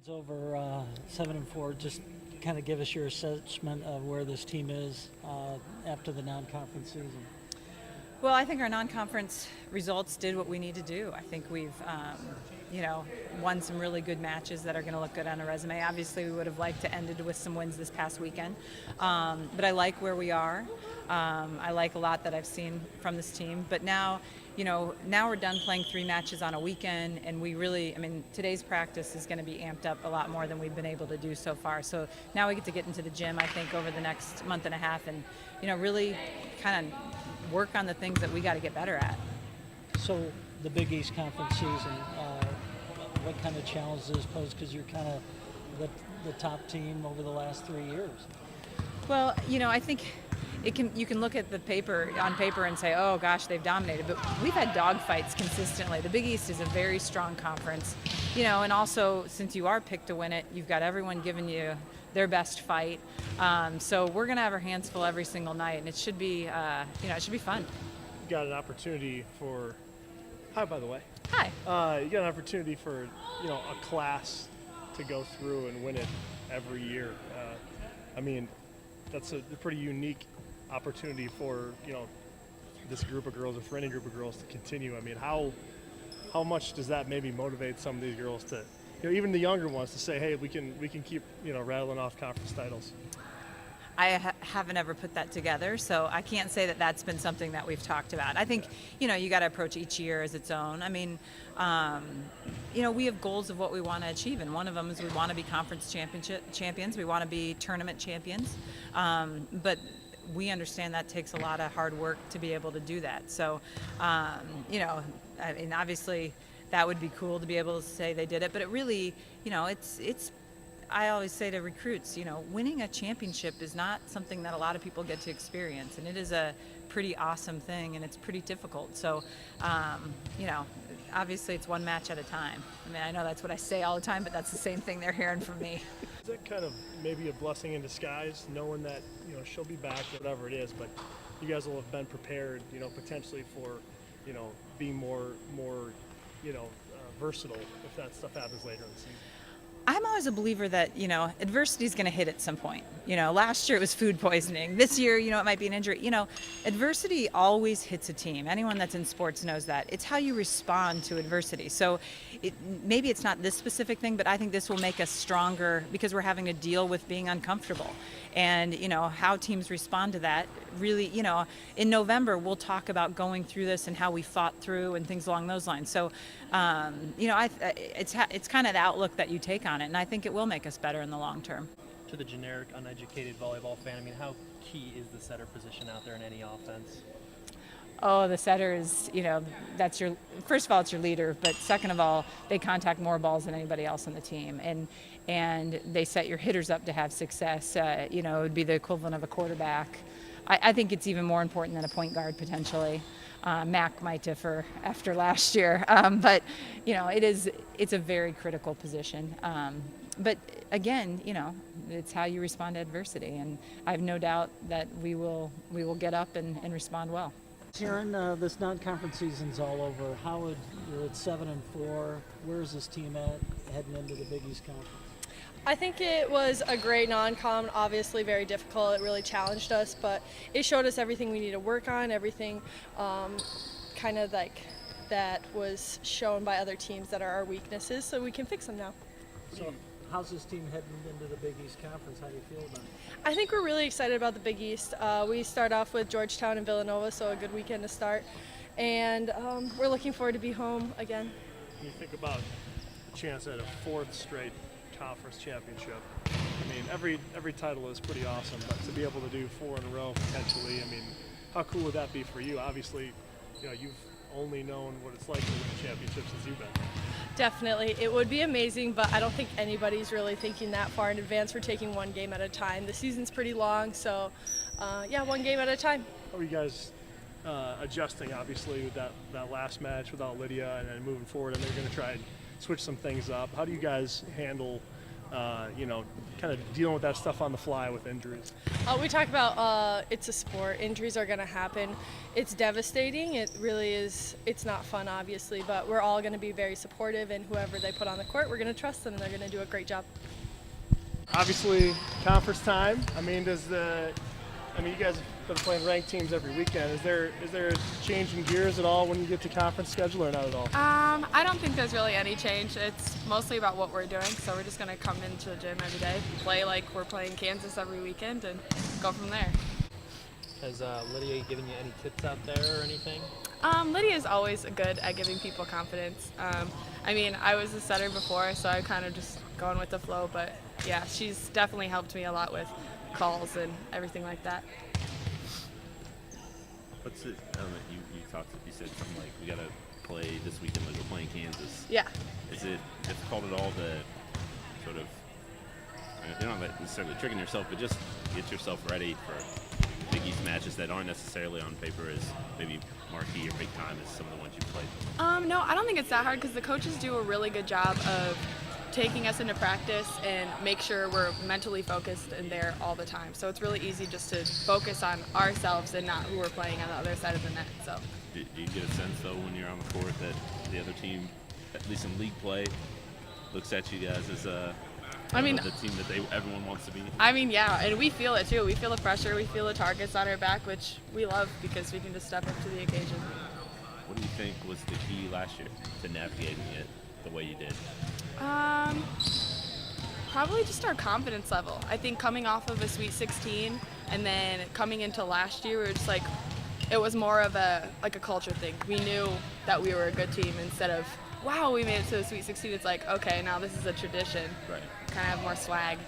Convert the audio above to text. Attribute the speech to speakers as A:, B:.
A: It's over 7-4. Just kind of give us your assessment of where this team is after the non-conference season.
B: Well, I think our non-conference results did what we need to do. I think we've, won some really good matches that are going to look good on a resume. Obviously, we would have liked to end it with some wins this past weekend, but I like where we are. I like a lot that I've seen from this team. But now we're done playing 3 matches on a weekend, and we really, today's practice is going to be amped up a lot more than we've been able to do so far. So now we get to get into the gym, I think, over the next month and a half, and really kind of work on the things that we got to get better at.
A: So the Big East Conference season, what kind of challenges does it pose? Because you're kind of the top team over the last 3 years.
B: Well, I think you can look at the paper and say, oh gosh, they've dominated, but we've had dogfights consistently. The Big East is a very strong conference, and also since you are picked to win it, you've got everyone giving you their best fight. So we're going to have our hands full every single night, and it should be, it should be fun.
C: You got an opportunity for, hi, by the way.
B: Hi.
C: You got an opportunity for, a class to go through and win it every year. That's a pretty unique opportunity for, this group of girls or for any group of girls to continue. How much does that maybe motivate some of these girls to, even the younger ones, to say, hey, we can keep, rattling off conference titles?
B: I haven't ever put that together, so I can't say that that's been something that we've talked about. I think, you got to approach each year as its own. We have goals of what we want to achieve, and one of them is we want to be conference champions. We want to be tournament champions. But we understand that takes a lot of hard work to be able to do that. So, obviously that would be cool to be able to say they did it, but it really, it's I always say to recruits, winning a championship is not something that a lot of people get to experience, and it is a pretty awesome thing, and it's pretty difficult. So, obviously it's one match at a time. I know that's what I say all the time, but that's the same thing they're hearing from me.
C: Is that kind of maybe a blessing in disguise, knowing that, she'll be back, whatever it is, but you guys will have been prepared, potentially for, being more versatile if that stuff happens later in the season?
B: I'm always a believer that, adversity is going to hit at some point. Last year it was food poisoning. This year, it might be an injury. Adversity always hits a team. Anyone that's in sports knows that. It's how you respond to adversity. So maybe it's not this specific thing, but I think this will make us stronger because we're having to deal with being uncomfortable. And, how teams respond to that really, in November, we'll talk about going through this and how we fought through and things along those lines. So, it's kind of the outlook that you take on it, and I think it will make us better in the long term.
D: To the generic, uneducated volleyball fan, how key is the setter position out there in any offense?
B: Oh, the setter is, that's first of all, it's your leader, but second of all, they contact more balls than anybody else on the team. And they set your hitters up to have success. It would be the equivalent of a quarterback. I think it's even more important than a point guard potentially. Mac might differ after last year, but it's a very critical position. But again, it's how you respond to adversity, and I have no doubt that we will get up and respond well.
A: Taryn, this non-conference season's all over. You're at 7-4. Where's this team at heading into the Big East Conference?
E: I think it was a great non-con, obviously very difficult. It really challenged us, but it showed us everything we need to work on, everything kind of like that was shown by other teams that are our weaknesses, so we can fix them now.
A: So how's this team heading into the Big East Conference? How do you feel about it?
E: I think we're really excited about the Big East. We start off with Georgetown and Villanova, so a good weekend to start. And we're looking forward to be home again.
C: When you think about the chance at a 4th straight conference championship, every title is pretty awesome, but to be able to do 4 in a row potentially, how cool would that be for you? Obviously, you've only known what it's like to win a championship since you've been there.
E: Definitely. It would be amazing, but I don't think anybody's really thinking that far in advance. We're taking one game at a time. The season's pretty long, so one game at a time.
C: How are you guys adjusting, obviously, with that last match without Lydia and then moving forward, and they're going to try and switch some things up? How do you guys handle kind of dealing with that stuff on the fly with injuries?
E: We talk about it's a sport. Injuries are going to happen. It's devastating. It really is. It's not fun, obviously, but we're all going to be very supportive, and whoever they put on the court, we're going to trust them, and they're going to do a great job.
C: Obviously, conference time. You guys have been playing ranked teams every weekend. Is there a change in gears at all when you get to conference schedule, or not at all?
F: I don't think there's really any change. It's mostly about what we're doing, so we're just going to come into the gym every day, play like we're playing Kansas every weekend, and go from there.
D: Has Lydia given you any tips out there or anything?
F: Lydia is always good at giving people confidence. I was a setter before, so I'm kind of just going with the flow, but yeah, she's definitely helped me a lot with calls and everything like that.
G: What's it? You said something like we gotta play this weekend like we're playing Kansas.
F: Yeah.
G: Is it difficult at all to sort of, you're not necessarily tricking yourself, but just get yourself ready for Big East matches that aren't necessarily on paper as maybe marquee or big time as some of the ones you've played?
F: No, I don't think it's that hard because the coaches do a really good job of taking us into practice and make sure we're mentally focused and there all the time. So it's really easy just to focus on ourselves and not who we're playing on the other side of the net. So.
G: Do you get a sense though when you're on the court that the other team, at least in league play, looks at you guys as the team that everyone wants to be?
F: Yeah, and we feel it too. We feel the pressure, we feel the targets on our back, which we love because we can just step up to the occasion.
G: What do you think was the key last year to navigating it the way you did?
F: Probably just our confidence level. I think coming off of a Sweet 16 and then coming into last year, we were just like, it was more of a culture thing. We knew that we were a good team instead of, wow, we made it to the Sweet 16. It's like, okay, now this is a tradition.
G: Right.
F: Kind of have more swag.